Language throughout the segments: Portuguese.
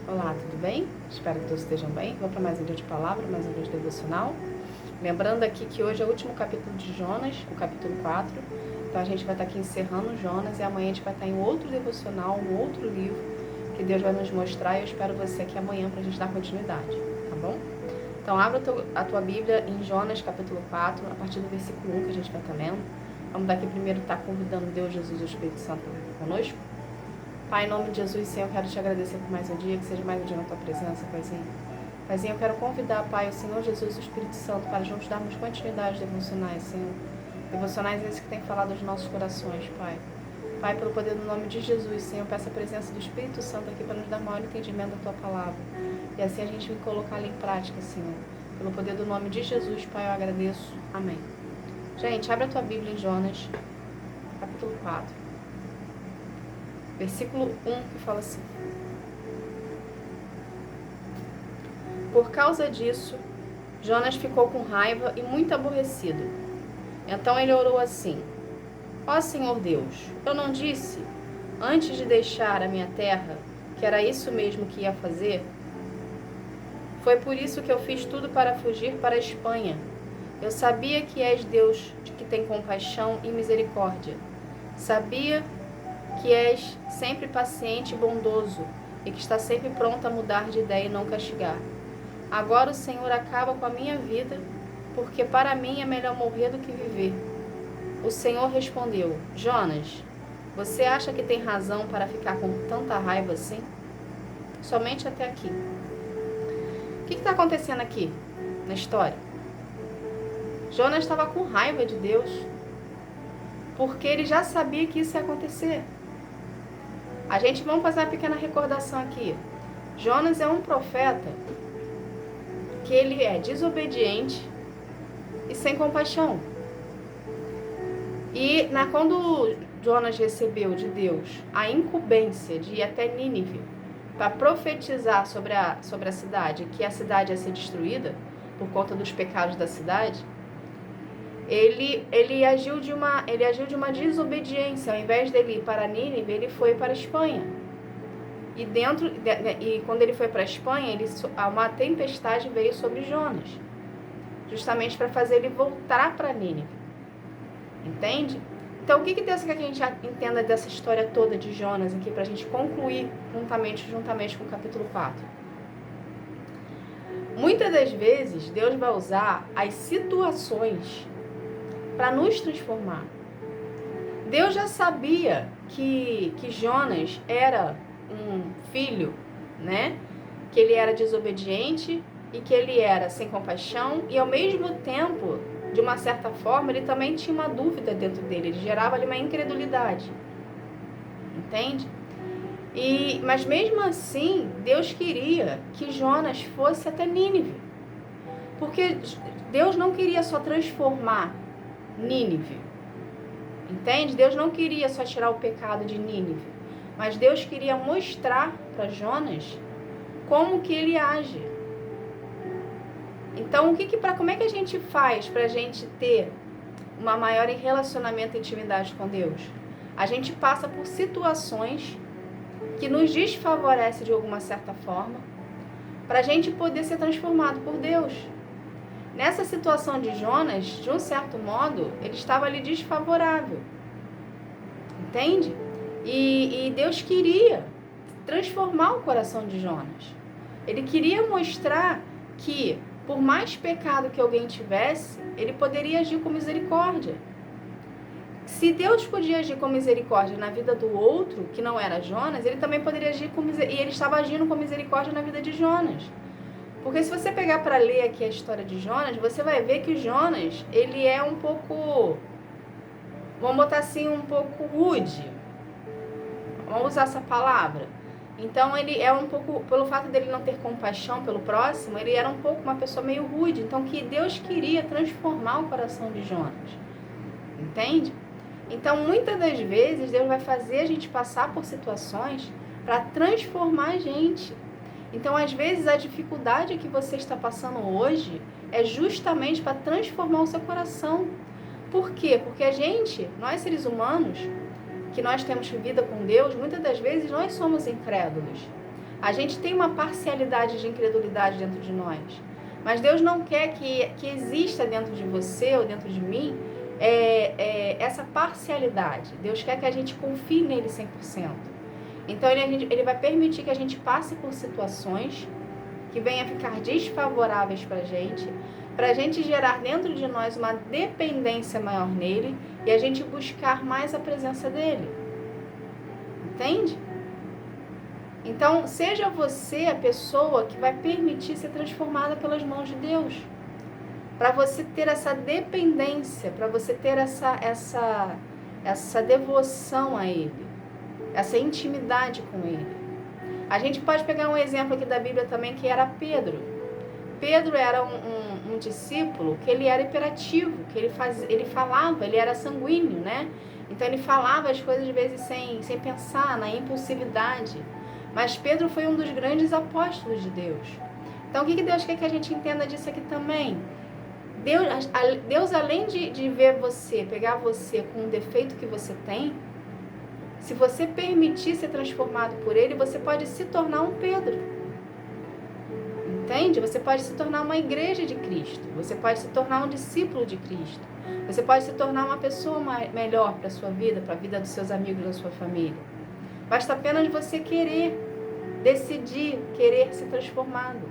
Olá, tudo bem? Espero que todos estejam bem. Vou para mais um dia de palavra, mais um dia de devocional. Lembrando aqui que hoje é o último capítulo de Jonas, o capítulo 4. Então a gente vai estar aqui encerrando Jonas e amanhã a gente vai estar em outro devocional, um outro livro que Deus vai nos mostrar e eu espero você aqui amanhã para a gente dar continuidade, tá bom? Então abra a tua Bíblia em Jonas capítulo 4, a partir do versículo 1 que a gente vai estar lendo. Vamos daqui primeiro estar convidando Deus, Jesus e o Espírito Santo conosco. Pai, em nome de Jesus, Senhor, eu quero te agradecer por mais um dia, que seja mais um dia na tua presença, Paizinho. Paizinho, eu quero convidar, Pai, o Senhor Jesus e o Espírito Santo para juntos darmos continuidade devocionais, Senhor. Devocionais esses que têm falado aos nossos corações, Pai. Pai, pelo poder do nome de Jesus, Senhor, peço a presença do Espírito Santo aqui para nos dar maior entendimento da tua palavra. E assim a gente vai colocar ela em prática, Senhor. Pelo poder do nome de Jesus, Pai, eu agradeço. Amém. Gente, abre a tua Bíblia em Jonas, capítulo 4. Versículo 1, que fala assim: Por causa disso, Jonas ficou com raiva e muito aborrecido. Então ele orou assim: Ó Senhor Deus, eu não disse, antes de deixar a minha terra, que era isso mesmo que ia fazer? Foi por isso que eu fiz tudo para fugir para a Espanha. Eu sabia que és Deus que tem compaixão e misericórdia. Sabia que és sempre paciente e bondoso, e que está sempre pronto a mudar de ideia e não castigar. Agora o Senhor acaba com a minha vida, porque para mim é melhor morrer do que viver. O Senhor respondeu: Jonas, você acha que tem razão para ficar com tanta raiva assim? Somente até aqui. O que está acontecendo aqui na história? Jonas estava com raiva de Deus, porque ele já sabia que isso ia acontecer. Vamos fazer uma pequena recordação aqui. Jonas é um profeta que ele é desobediente e sem compaixão. E quando Jonas recebeu de Deus a incumbência de ir até Nínive para profetizar sobre a cidade, que a cidade ia ser destruída por conta dos pecados da cidade, ele agiu de uma desobediência. Ao invés dele ir para Nínive, ele foi para a Espanha. E quando ele foi para a Espanha, uma tempestade veio sobre Jonas, justamente para fazer ele voltar para Nínive. Entende? Então, o que Deus quer que a gente entenda dessa história toda de Jonas aqui, para a gente concluir juntamente com o capítulo 4? Muitas das vezes, Deus vai usar as situações para nos transformar. Deus já sabia que Jonas era um filho, né? Que ele era desobediente e que ele era sem compaixão e ao mesmo tempo, de uma certa forma, ele também tinha uma dúvida dentro dele, ele gerava ali uma incredulidade. Entende? Mas mesmo assim, Deus queria que Jonas fosse até Nínive. Porque Deus não queria só transformar Nínive. Entende? Deus não queria só tirar o pecado de Nínive, mas Deus queria mostrar para Jonas como que ele age. Então, como é que a gente faz para a gente ter uma maior relacionamento e intimidade com Deus? A gente passa por situações que nos desfavorecem de alguma certa forma, para a gente poder ser transformado por Deus. Nessa situação de Jonas, de um certo modo, ele estava ali desfavorável. Entende? E Deus queria transformar o coração de Jonas. Ele queria mostrar que, por mais pecado que alguém tivesse, ele poderia agir com misericórdia. Se Deus podia agir com misericórdia na vida do outro, que não era Jonas, ele também poderia agir com misericórdia. E ele estava agindo com misericórdia na vida de Jonas. Porque se você pegar para ler aqui a história de Jonas, você vai ver que Jonas, ele é um pouco, vamos botar assim, um pouco rude. Vamos usar essa palavra. Então ele é um pouco, pelo fato dele não ter compaixão pelo próximo, ele era um pouco uma pessoa meio rude. Então que Deus queria transformar o coração de Jonas. Entende? Então muitas das vezes Deus vai fazer a gente passar por situações para transformar a gente. Então, às vezes, a dificuldade que você está passando hoje é justamente para transformar o seu coração. Por quê? Porque nós seres humanos, que nós temos vida com Deus, muitas das vezes nós somos incrédulos. A gente tem uma parcialidade de incredulidade dentro de nós. Mas Deus não quer que exista dentro de você ou dentro de mim essa parcialidade. Deus quer que a gente confie nele 100%. Então ele vai permitir que a gente passe por situações que venham a ficar desfavoráveis para a gente gerar dentro de nós uma dependência maior nele e a gente buscar mais a presença dele. Entende? Então, seja você a pessoa que vai permitir ser transformada pelas mãos de Deus. Para você ter essa dependência, para você ter essa devoção a Ele, essa intimidade com Ele. A gente pode pegar um exemplo aqui da Bíblia também, que era Pedro. Pedro era um discípulo que ele era hiperativo, que ele falava, ele era sanguíneo, né? Então ele falava as coisas de vezes sem pensar, na impulsividade. Mas Pedro foi um dos grandes apóstolos de Deus. Então o que Deus quer que a gente entenda disso aqui também? Deus além de ver você, pegar você com um defeito que você tem, se você permitir ser transformado por Ele, você pode se tornar um Pedro. Entende? Você pode se tornar uma igreja de Cristo. Você pode se tornar um discípulo de Cristo. Você pode se tornar uma pessoa melhor para a sua vida, para a vida dos seus amigos, da sua família. Basta apenas você querer, decidir, querer ser transformado.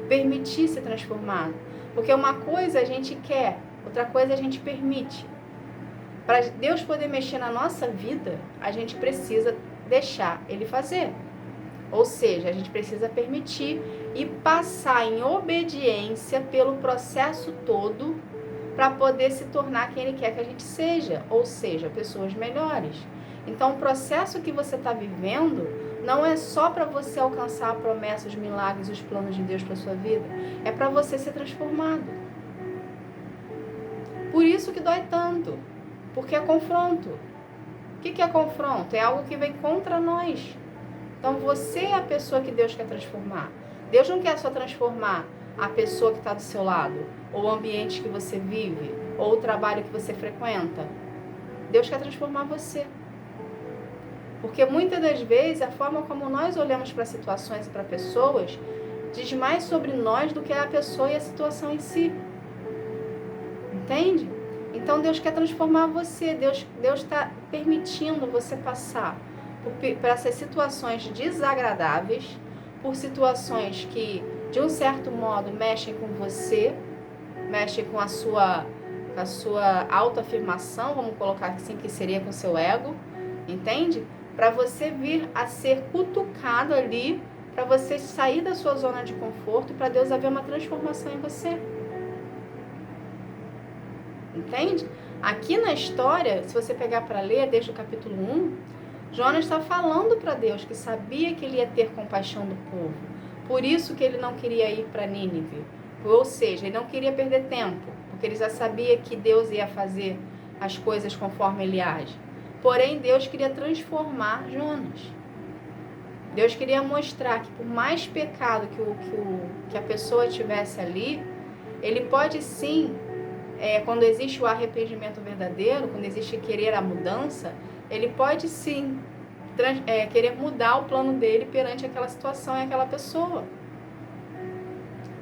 Permitir ser transformado. Porque uma coisa a gente quer, outra coisa a gente permite. Para Deus poder mexer na nossa vida, a gente precisa deixar Ele fazer. Ou seja, a gente precisa permitir e passar em obediência pelo processo todo para poder se tornar quem Ele quer que a gente seja. Ou seja, pessoas melhores. Então, o processo que você está vivendo não é só para você alcançar a promessa, os milagres, os planos de Deus para a sua vida. É para você ser transformado. Por isso que dói tanto. Porque é confronto. O que é confronto? É algo que vem contra nós. Então você é a pessoa que Deus quer transformar. Deus não quer só transformar a pessoa que está do seu lado, ou o ambiente que você vive, ou o trabalho que você frequenta. Deus quer transformar você. Porque muitas das vezes a forma como nós olhamos para situações e para pessoas diz mais sobre nós do que a pessoa e a situação em si. Entende? Então Deus quer transformar você. Deus está permitindo você passar por essas situações desagradáveis, por situações que de um certo modo mexem com você, mexem com a sua autoafirmação, vamos colocar assim, que seria com o seu ego, entende? Para você vir a ser cutucado ali, para você sair da sua zona de conforto, para Deus haver uma transformação em você. Entende? Aqui na história, se você pegar para ler desde o capítulo 1, Jonas está falando para Deus que sabia que ele ia ter compaixão do povo. Por isso que ele não queria ir para Nínive. Ou seja, ele não queria perder tempo, porque ele já sabia que Deus ia fazer as coisas conforme ele age. Porém, Deus queria transformar Jonas. Deus queria mostrar que por mais pecado que a pessoa tivesse ali, ele pode sim, quando existe o arrependimento verdadeiro, quando existe querer a mudança, ele pode sim querer mudar o plano dele perante aquela situação e aquela pessoa.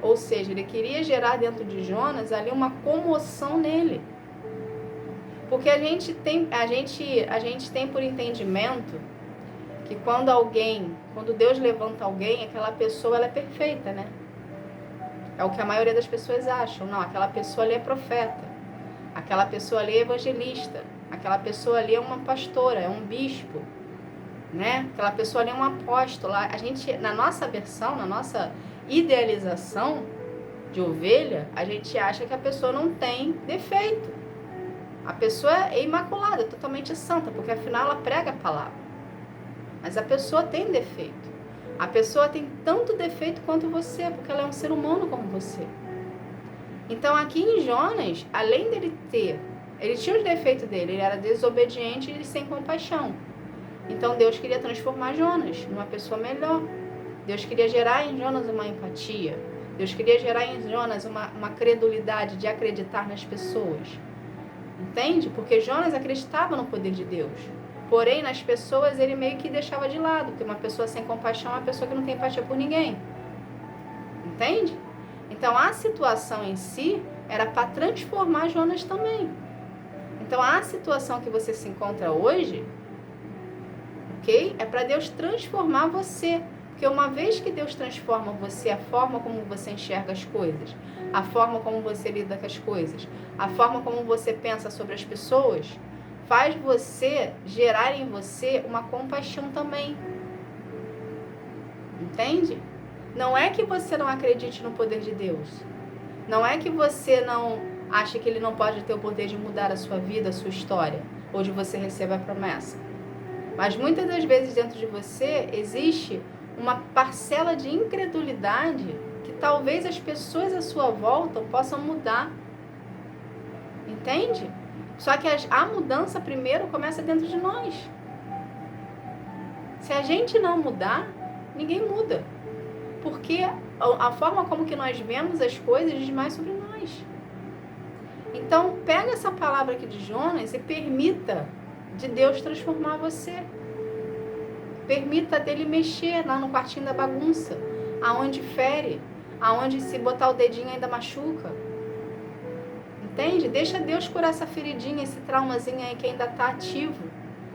Ou seja, ele queria gerar dentro de Jonas ali uma comoção nele. Porque a gente tem por entendimento que quando Deus levanta alguém, aquela pessoa ela é perfeita, né? É o que a maioria das pessoas acham. Não, aquela pessoa ali é profeta. Aquela pessoa ali é evangelista. Aquela pessoa ali é uma pastora, é um bispo, né? Aquela pessoa ali é um apóstolo. A gente, na nossa versão, na nossa idealização de ovelha, a gente acha que a pessoa não tem defeito. A pessoa é imaculada, totalmente santa, porque afinal ela prega a palavra. Mas a pessoa tem defeito. A pessoa tem tanto defeito quanto você, porque ela é um ser humano como você. Então aqui em Jonas, além dele ele tinha os defeitos dele, ele era desobediente e sem compaixão. Então Deus queria transformar Jonas numa pessoa melhor. Deus queria gerar em Jonas uma empatia. Deus queria gerar em Jonas uma credulidade de acreditar nas pessoas. Entende? Porque Jonas acreditava no poder de Deus. Porém, nas pessoas ele meio que deixava de lado, porque uma pessoa sem compaixão é uma pessoa que não tem empatia por ninguém. Entende? Então, a situação em si era para transformar Jonas também. Então, a situação que você se encontra hoje, ok? É para Deus transformar você. Porque uma vez que Deus transforma você, a forma como você enxerga as coisas, a forma como você lida com as coisas, a forma como você pensa sobre as pessoas, faz você gerar em você uma compaixão também. Entende? Não é que você não acredite no poder de Deus. Não é que você não ache que Ele não pode ter o poder de mudar a sua vida, a sua história, ou de você receber a promessa. Mas muitas das vezes dentro de você existe uma parcela de incredulidade que talvez as pessoas à sua volta possam mudar. Entende? Só que a mudança primeiro começa dentro de nós. Se a gente não mudar, ninguém muda. Porque a forma como que nós vemos as coisas diz mais sobre nós. Então, pega essa palavra aqui de Jonas e permita de Deus transformar você. Permita dele mexer lá no quartinho da bagunça, aonde fere, aonde se botar o dedinho ainda machuca. Entende? Deixa Deus curar essa feridinha, esse traumazinho aí que ainda está ativo.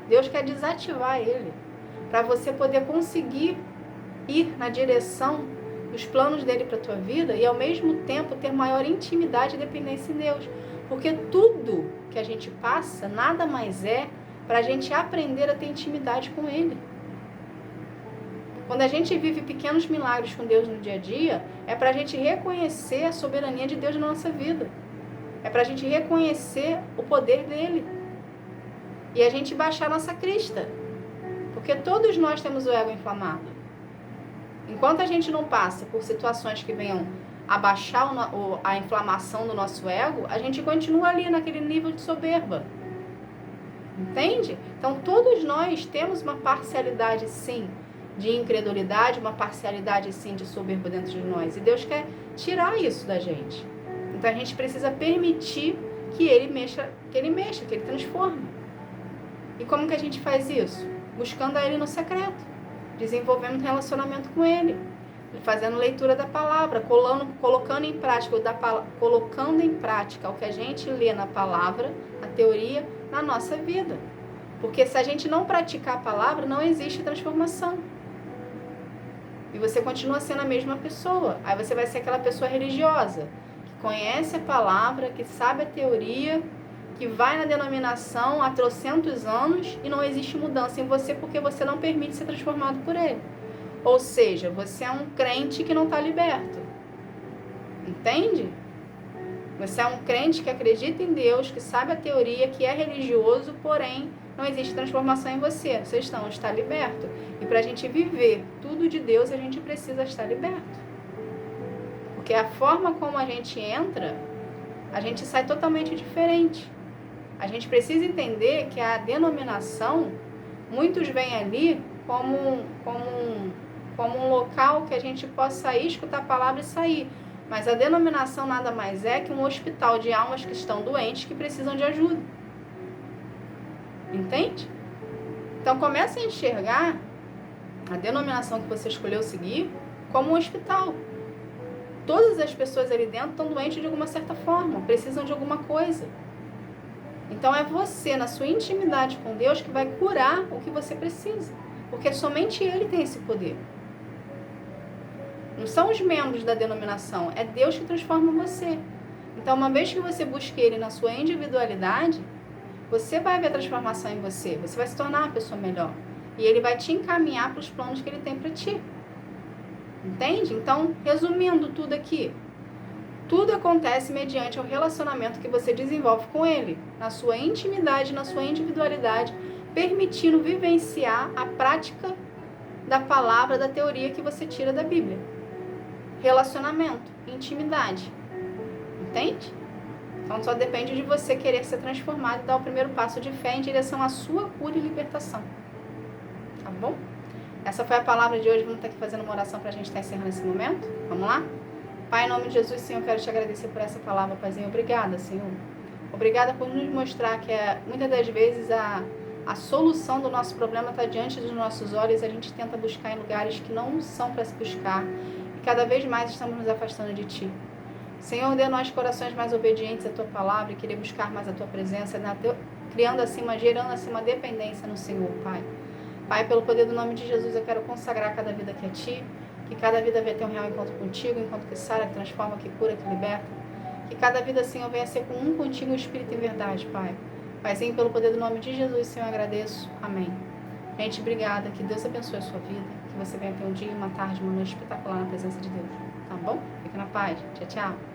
Deus quer desativar ele, para você poder conseguir ir na direção dos planos dele para a tua vida e ao mesmo tempo ter maior intimidade e dependência em Deus. Porque tudo que a gente passa nada mais é para a gente aprender a ter intimidade com ele. Quando a gente vive pequenos milagres com Deus no dia a dia, é para a gente reconhecer a soberania de Deus na nossa vida. É para a gente reconhecer o poder dele. E a gente baixar nossa crista. Porque todos nós temos o ego inflamado. Enquanto a gente não passa por situações que venham abaixar a inflamação do nosso ego, a gente continua ali naquele nível de soberba. Entende? Então, todos nós temos uma parcialidade, sim, de incredulidade, uma parcialidade, sim, de soberba dentro de nós. E Deus quer tirar isso da gente. Então, a gente precisa permitir que Ele mexa, que Ele transforme. E como que a gente faz isso? Buscando a Ele no secreto, desenvolvendo um relacionamento com Ele, fazendo leitura da palavra, colocando em prática o que a gente lê na palavra, a teoria, na nossa vida. Porque se a gente não praticar a palavra, não existe transformação. E você continua sendo a mesma pessoa. Aí você vai ser aquela pessoa religiosa, que conhece a palavra, que sabe a teoria, que vai na denominação há trocentos anos e não existe mudança em você porque você não permite ser transformado por ele. Ou seja, você é um crente que não está liberto. Entende? Você é um crente que acredita em Deus, que sabe a teoria, que é religioso, porém não existe transformação em você. Você não está liberto. E para a gente viver tudo de Deus, a gente precisa estar liberto. Porque a forma como a gente entra, a gente sai totalmente diferente. A gente precisa entender que a denominação, muitos veem ali como um local que a gente possa ir, escutar a palavra e sair. Mas a denominação nada mais é que um hospital de almas que estão doentes, que precisam de ajuda. Entende? Então comece a enxergar a denominação que você escolheu seguir como um hospital. Todas as pessoas ali dentro estão doentes de alguma certa forma, precisam de alguma coisa. Então é você, na sua intimidade com Deus, que vai curar o que você precisa. Porque somente Ele tem esse poder. Não são os membros da denominação, é Deus que transforma você. Então, uma vez que você busque Ele na sua individualidade, você vai ver a transformação em você. Você vai se tornar uma pessoa melhor. E Ele vai te encaminhar para os planos que Ele tem para ti. Entende? Então, resumindo tudo aqui, tudo acontece mediante o relacionamento que você desenvolve com Ele, na sua intimidade, na sua individualidade, permitindo vivenciar a prática da palavra, da teoria que você tira da Bíblia. Relacionamento, intimidade. Entende? Então só depende de você querer ser transformado e dar o primeiro passo de fé em direção à sua cura e libertação. Tá bom? Essa foi a palavra de hoje. Vamos estar aqui fazendo uma oração para a gente estar encerrando esse momento. Vamos lá? Pai, em nome de Jesus, Senhor, eu quero te agradecer por essa palavra, Paizinho. Obrigada, Senhor. Obrigada por nos mostrar que muitas das vezes a solução do nosso problema está diante dos nossos olhos, a gente tenta buscar em lugares que não são para se buscar, e cada vez mais estamos nos afastando de Ti. Senhor, dê a nós corações mais obedientes à Tua palavra e querer buscar mais a Tua presença, criando assim, gerando assim uma dependência no Senhor, Pai. Pai, pelo poder do nome de Jesus, eu quero consagrar cada vida aqui a Ti, que cada vida venha ter um real encontro contigo, um encontro que sara, que transforma, que cura, que liberta. Que cada vida, Senhor, venha ser com um contigo, Espírito em verdade, Pai. Paizinho, pelo poder do nome de Jesus, Senhor, eu agradeço. Amém. Gente, obrigada. Que Deus abençoe a sua vida. Que você venha ter um dia, uma tarde, uma noite espetacular na presença de Deus. Tá bom? Fica na paz. Tchau, tchau.